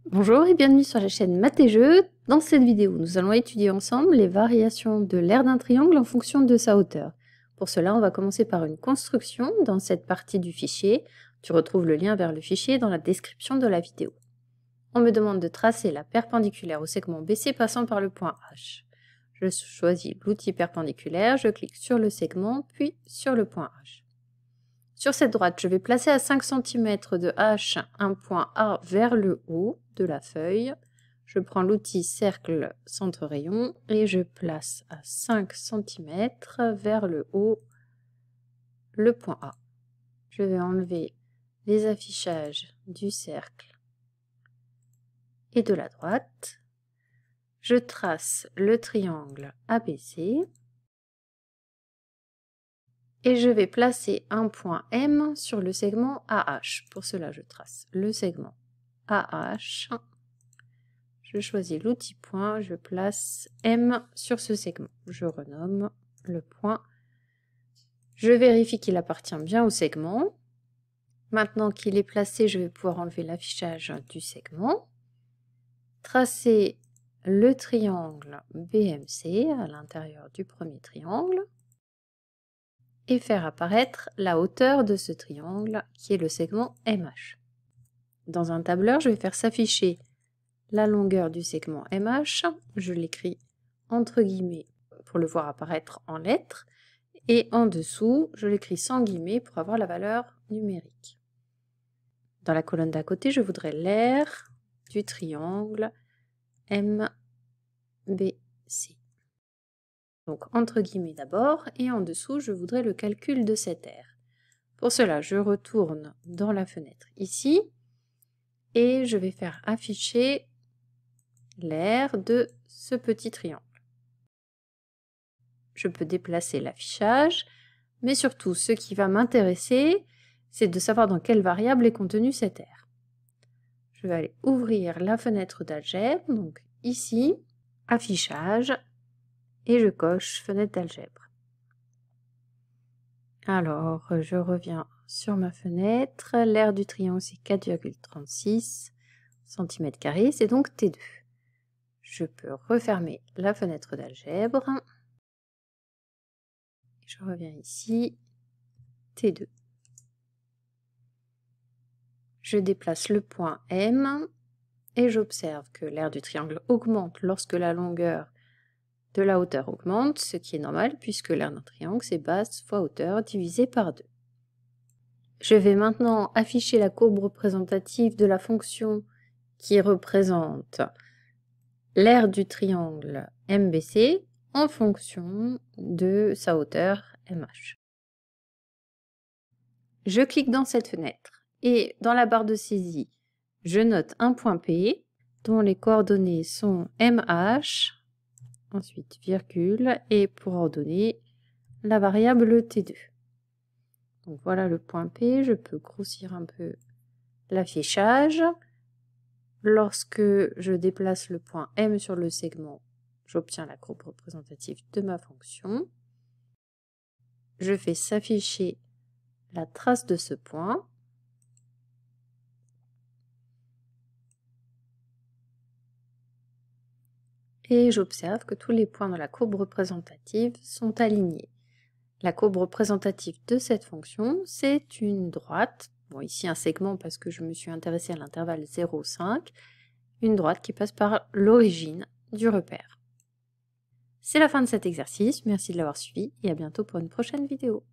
Bonjour et bienvenue sur la chaîne Maths et Jeux. Dans cette vidéo, nous allons étudier ensemble les variations de l'aire d'un triangle en fonction de sa hauteur. Pour cela, on va commencer par une construction dans cette partie du fichier. Tu retrouves le lien vers le fichier dans la description de la vidéo. On me demande de tracer la perpendiculaire au segment BC passant par le point H. Je choisis l'outil perpendiculaire, je clique sur le segment, puis sur le point H. Sur cette droite, je vais placer à 5 cm de H un point A vers le haut de la feuille. Je prends l'outil cercle centre rayon et je place à 5 cm vers le haut le point A. Je vais enlever les affichages du cercle et de la droite. Je trace le triangle ABC. Et je vais placer un point M sur le segment AH. Pour cela, je trace le segment AH. Je choisis l'outil point, je place M sur ce segment. Je renomme le point. Je vérifie qu'il appartient bien au segment. Maintenant qu'il est placé, je vais pouvoir enlever l'affichage du segment. Tracer le triangle BMC à l'intérieur du premier triangle. Et faire apparaître la hauteur de ce triangle qui est le segment MH. Dans un tableur, je vais faire s'afficher la longueur du segment MH. Je l'écris entre guillemets pour le voir apparaître en lettres. Et en dessous, je l'écris sans guillemets pour avoir la valeur numérique. Dans la colonne d'à côté, je voudrais l'aire du triangle MBC. Donc entre guillemets d'abord, et en dessous, je voudrais le calcul de cette aire. Pour cela, je retourne dans la fenêtre ici, et je vais faire afficher l'aire de ce petit triangle. Je peux déplacer l'affichage, mais surtout, ce qui va m'intéresser, c'est de savoir dans quelle variable est contenue cette aire. Je vais aller ouvrir la fenêtre d'algèbre, donc ici, affichage, et je coche fenêtre d'algèbre. Alors, je reviens sur ma fenêtre. L'aire du triangle, c'est 4,36 cm², c'est donc T2. Je peux refermer la fenêtre d'algèbre. Je reviens ici, T2. Je déplace le point M et j'observe que l'aire du triangle augmente lorsque la longueur de la hauteur augmente, ce qui est normal puisque l'aire d'un triangle, c'est base fois hauteur divisé par 2. Je vais maintenant afficher la courbe représentative de la fonction qui représente l'aire du triangle MBC en fonction de sa hauteur MH. Je clique dans cette fenêtre et dans la barre de saisie, je note un point P dont les coordonnées sont MH, ensuite virgule, et pour ordonner la variable T2. Donc voilà le point P, je peux grossir un peu l'affichage. Lorsque je déplace le point M sur le segment, j'obtiens la courbe représentative de ma fonction. Je fais s'afficher la trace de ce point. Et j'observe que tous les points de la courbe représentative sont alignés. La courbe représentative de cette fonction, c'est une droite, bon ici un segment parce que je me suis intéressée à l'intervalle 0,5, une droite qui passe par l'origine du repère. C'est la fin de cet exercice, merci de l'avoir suivi et à bientôt pour une prochaine vidéo.